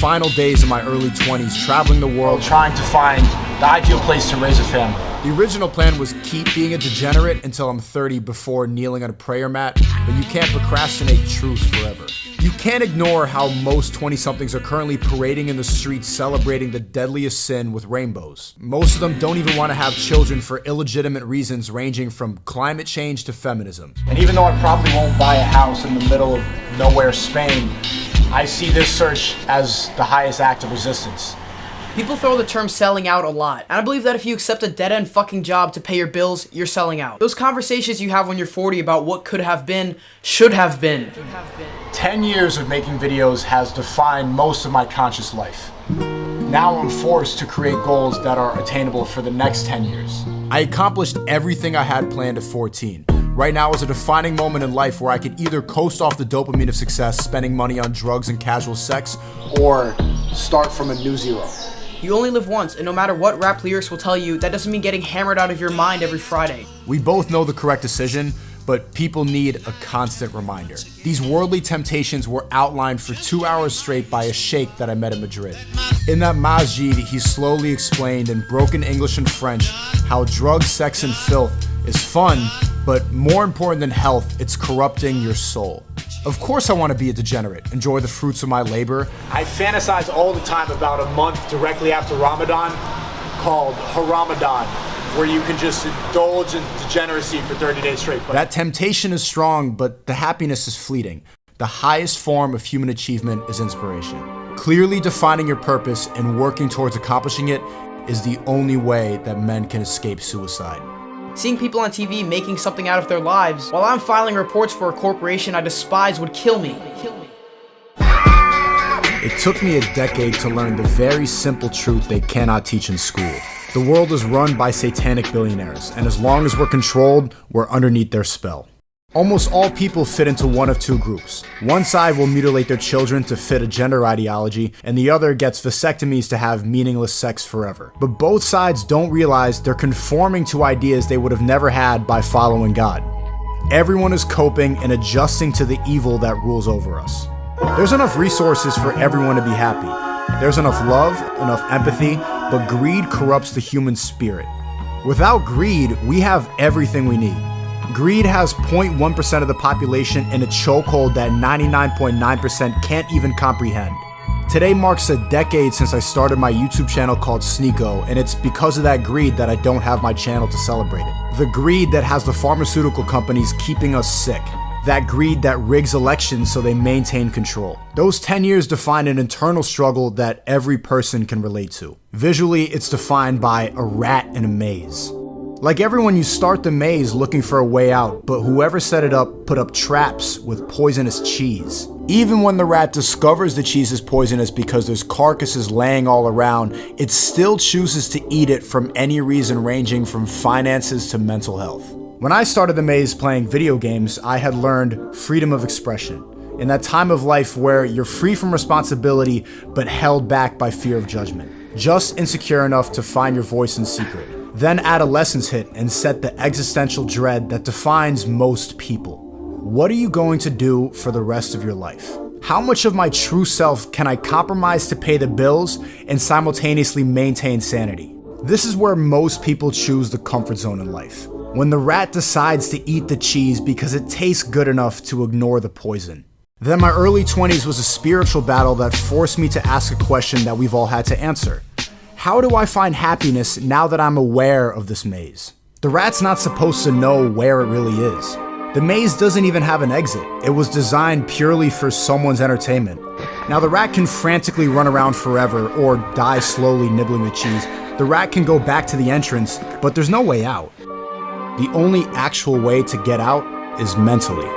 final days of my early 20s, traveling the world, trying to find the ideal place to raise a family. The original plan was keep being a degenerate until I'm 30 before kneeling on a prayer mat, but you can't procrastinate truth forever. You can't ignore how most 20-somethings are currently parading in the streets celebrating the deadliest sin with rainbows. Most of them don't even want to have children for illegitimate reasons ranging from climate change to feminism. And even though I probably won't buy a house in the middle of nowhere Spain, I see this search as the highest act of resistance. People throw the term selling out a lot, and I believe that if you accept a dead-end fucking job to pay your bills, you're selling out. Those conversations you have when you're 40 about what could have been, should have been. 10 years of making videos has defined most of my conscious life. Now I'm forced to create goals that are attainable for the next 10 years. I accomplished everything I had planned at 14. Right now is a defining moment in life where I could either coast off the dopamine of success, spending money on drugs and casual sex, or start from a new zero. You only live once, and no matter what rap lyrics will tell you, that doesn't mean getting hammered out of your mind every Friday. We both know the correct decision, but people need a constant reminder. These worldly temptations were outlined for 2 hours straight by a sheikh that I met in Madrid. In that masjid, he slowly explained in broken English and French how drugs, sex, and filth is fun, but more important than health, it's corrupting your soul. Of course I want to be a degenerate, enjoy the fruits of my labor. I fantasize all the time about a month directly after Ramadan called Haramadan, where you can just indulge in degeneracy for 30 days straight. But that temptation is strong, but the happiness is fleeting. The highest form of human achievement is inspiration. Clearly defining your purpose and working towards accomplishing it is the only way that men can escape suicide. Seeing people on TV making something out of their lives while I'm filing reports for a corporation I despise would kill me. It took me a decade to learn the very simple truth they cannot teach in school. The world is run by satanic billionaires, and as long as we're controlled, we're underneath their spell. Almost all people fit into one of two groups. One side will mutilate their children to fit a gender ideology, and the other gets vasectomies to have meaningless sex forever. But both sides don't realize they're conforming to ideas they would have never had by following God. Everyone is coping and adjusting to the evil that rules over us. There's enough resources for everyone to be happy. There's enough love, enough empathy, but greed corrupts the human spirit. Without greed, we have everything we need. Greed has 0.1% of the population in a chokehold that 99.9% can't even comprehend. Today marks a decade since I started my YouTube channel called Sneako, and it's because of that greed that I don't have my channel to celebrate it. The greed that has the pharmaceutical companies keeping us sick. That greed that rigs elections so they maintain control. Those 10 years define an internal struggle that every person can relate to. Visually, it's defined by a rat in a maze. Like everyone, you start the maze looking for a way out, but whoever set it up put up traps with poisonous cheese. Even when the rat discovers the cheese is poisonous because there's carcasses laying all around, it still chooses to eat it from any reason ranging from finances to mental health. When I started the maze playing video games, I had learned freedom of expression. In that time of life where you're free from responsibility but held back by fear of judgment. Just insecure enough to find your voice in secret. Then adolescence hit and set the existential dread that defines most people. What are you going to do for the rest of your life? How much of my true self can I compromise to pay the bills and simultaneously maintain sanity? This is where most people choose the comfort zone in life. When the rat decides to eat the cheese because it tastes good enough to ignore the poison. Then my early 20s was a spiritual battle that forced me to ask a question that we've all had to answer. How do I find happiness now that I'm aware of this maze? The rat's not supposed to know where it really is. The maze doesn't even have an exit. It was designed purely for someone's entertainment. Now the rat can frantically run around forever or die slowly nibbling the cheese. The rat can go back to the entrance, but there's no way out. The only actual way to get out is mentally.